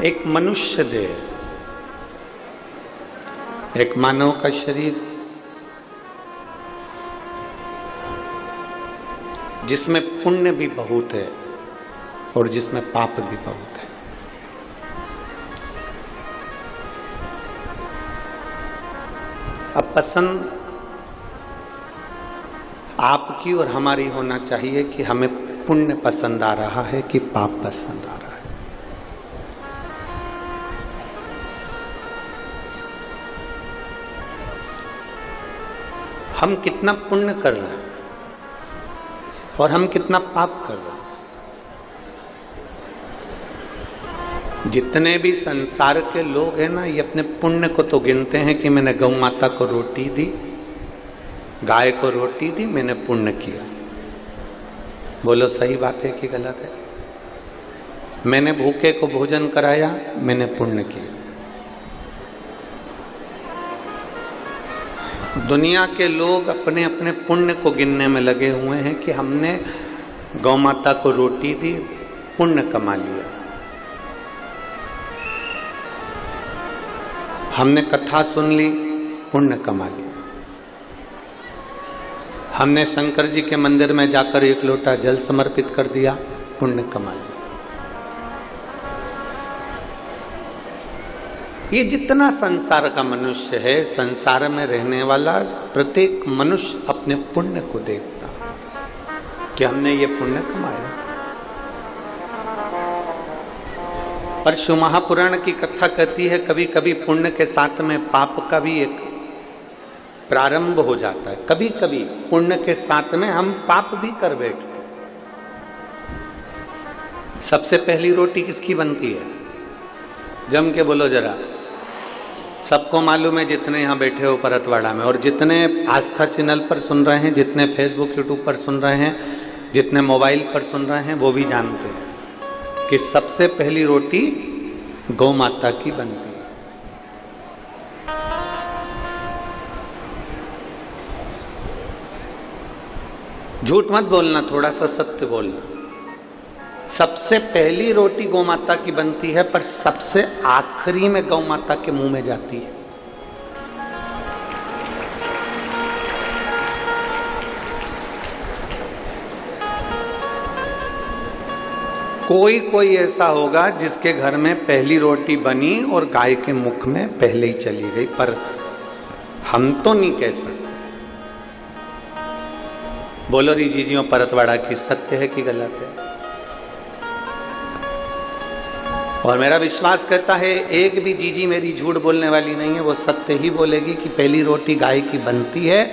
एक मनुष्य देह, एक मानव का शरीर जिसमें पुण्य भी बहुत है और जिसमें पाप भी बहुत है। अब पसंद आपकी और हमारी होना चाहिए कि हमें पुण्य पसंद आ रहा है कि पाप पसंद आ रहा है। हम कितना पुण्य कर रहे हैं और हम कितना पाप कर रहे हैं। जितने भी संसार के लोग हैं ना, ये अपने पुण्य को तो गिनते हैं कि मैंने गौ माता को रोटी दी, गाय को रोटी दी, मैंने पुण्य किया। बोलो सही बात है कि गलत है? मैंने भूखे को भोजन कराया, मैंने पुण्य किया। दुनिया के लोग अपने अपने पुण्य को गिनने में लगे हुए हैं कि हमने गौ माता को रोटी दी, पुण्य कमा लिया। हमने कथा सुन ली, पुण्य कमा लिया। हमने शंकर जी के मंदिर में जाकर एक लोटा जल समर्पित कर दिया, पुण्य कमा लिया। ये जितना संसार का मनुष्य है, संसार में रहने वाला प्रत्येक मनुष्य अपने पुण्य को देखता कि हमने ये पुण्य कमाया। परशु महापुराण की कथा कहती है कभी कभी पुण्य के साथ में पाप का भी एक प्रारंभ हो जाता है। कभी कभी पुण्य के साथ में हम पाप भी कर बैठते। सबसे पहली रोटी किसकी बनती है? जम के बोलो जरा। सबको मालूम है, जितने यहाँ बैठे हो परतवाड़ा में और जितने आस्था चैनल पर सुन रहे हैं, जितने फेसबुक यूट्यूब पर सुन रहे हैं, जितने मोबाइल पर सुन रहे हैं, वो भी जानते हैं कि सबसे पहली रोटी गौ माता की बनती है। झूठ मत बोलना, थोड़ा सा सत्य बोलना। सबसे पहली रोटी गौ माता की बनती है, पर सबसे आखिरी में गौ माता के मुंह में जाती है। कोई कोई ऐसा होगा जिसके घर में पहली रोटी बनी और गाय के मुख में पहले ही चली गई, पर हम तो नहीं कह सकते। बोलो री जीजियों परतवाड़ा की, सत्य है कि गलत है? और मेरा विश्वास कहता है एक भी जीजी मेरी झूठ बोलने वाली नहीं है, वो सत्य ही बोलेगी कि पहली रोटी गाय की बनती है,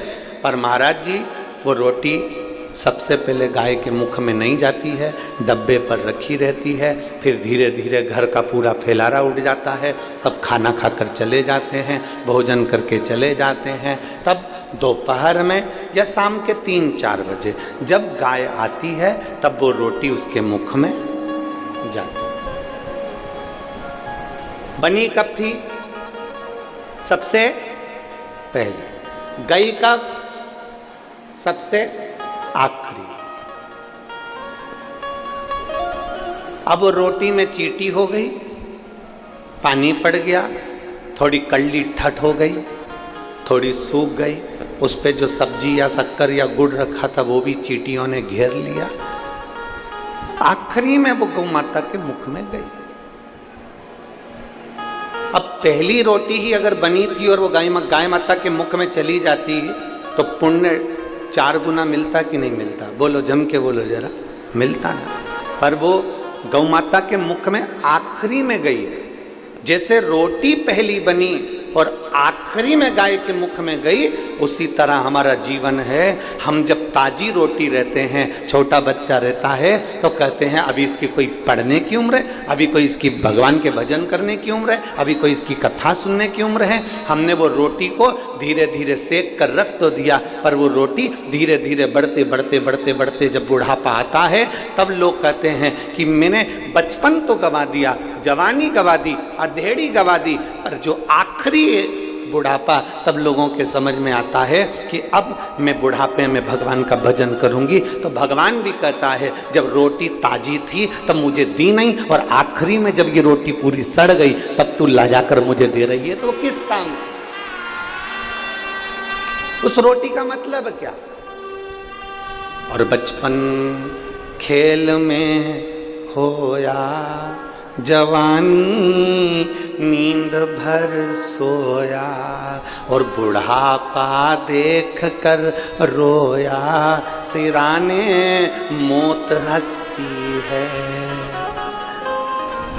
पर महाराज जी वो रोटी सबसे पहले गाय के मुख में नहीं जाती है, डब्बे पर रखी रहती है। फिर धीरे धीरे घर का पूरा फैलारा उड़ जाता है, सब खाना खाकर चले जाते हैं, भोजन करके चले जाते हैं। तब दोपहर में या शाम के 3-4 बजे जब गाय आती है, तब वो रोटी उसके मुख में जाती है। बनी कब थी? सबसे पहले। गई कब? सबसे आखिरी। अब वो रोटी में चींटी हो गई, पानी पड़ गया, थोड़ी कड़ली ठट हो गई, थोड़ी सूख गई, उस पे जो सब्जी या शक्कर या गुड़ रखा था वो भी चींटियों ने घेर लिया। आखिरी में वो गौ माता के मुख में गई। अब पहली रोटी ही अगर बनी थी और वो गाय माता के मुख में चली जाती तो पुण्य 4 गुना मिलता कि नहीं मिलता? बोलो जम के बोलो जरा। मिलता ना, पर वो गौ माता के मुख में आखिरी में गई है। जैसे रोटी पहली बनी और आखिरी में गाय के मुख में गई, उसी तरह हमारा जीवन है। हम जब ताजी रोटी रहते हैं, छोटा बच्चा रहता है, तो कहते हैं अभी इसकी कोई पढ़ने की उम्र है, अभी कोई इसकी भगवान के भजन करने की उम्र है, अभी कोई इसकी कथा सुनने की उम्र है। हमने वो रोटी को धीरे धीरे सेक कर रख तो दिया, पर वो रोटी धीरे धीरे बढ़ते बढ़ते बढ़ते बढ़ते जब बुढ़ापा आता है, तब लोग कहते हैं कि मैंने बचपन तो गवा दिया, जवानी गवा दी, अधेड़ी गवा दी, पर जो आखिरी बुढ़ापा, तब लोगों के समझ में आता है कि अब मैं बुढ़ापे में भगवान का भजन करूंगी। तो भगवान भी कहता है जब रोटी ताजी थी तब मुझे दी नहीं, और आखिरी में जब ये रोटी पूरी सड़ गई तब तू ला जाकर मुझे दे रही है, तो वो किस काम की? उस रोटी का मतलब क्या? और बचपन खेल में होया जवानी नींद भर सोया, और बुढ़ापा देख कर रोया सिराने मौत हंसती है।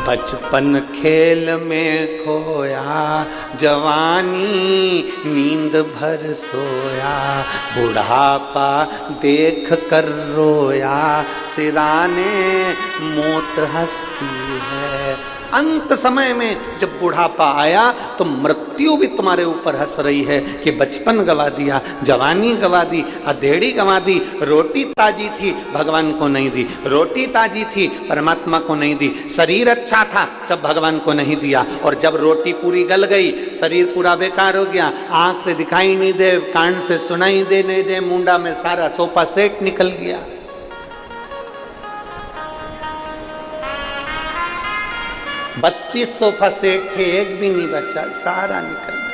बचपन खेल में खोया जवानी नींद भर सोया, बुढ़ापा देख कर रोया सिराने मौत हंसती है। अंत समय में जब बुढ़ापा आया तो मृत्यु भी तुम्हारे ऊपर हंस रही है कि बचपन गवा दिया, जवानी गवा दी, अधेड़ी गवा दी। रोटी ताजी थी, भगवान को नहीं दी। रोटी ताजी थी, परमात्मा को नहीं दी। शरीर अच्छा था, जब भगवान को नहीं दिया। और जब रोटी पूरी गल गई, शरीर पूरा बेकार हो गया, आंख से दिखाई नहीं दे, कान से सुनाई दे नहीं दे, मुंडा में सारा सोफा सेट निकल गया। 32 सोफा सेट थे, एक भी नहीं बचा, सारा निकल गया।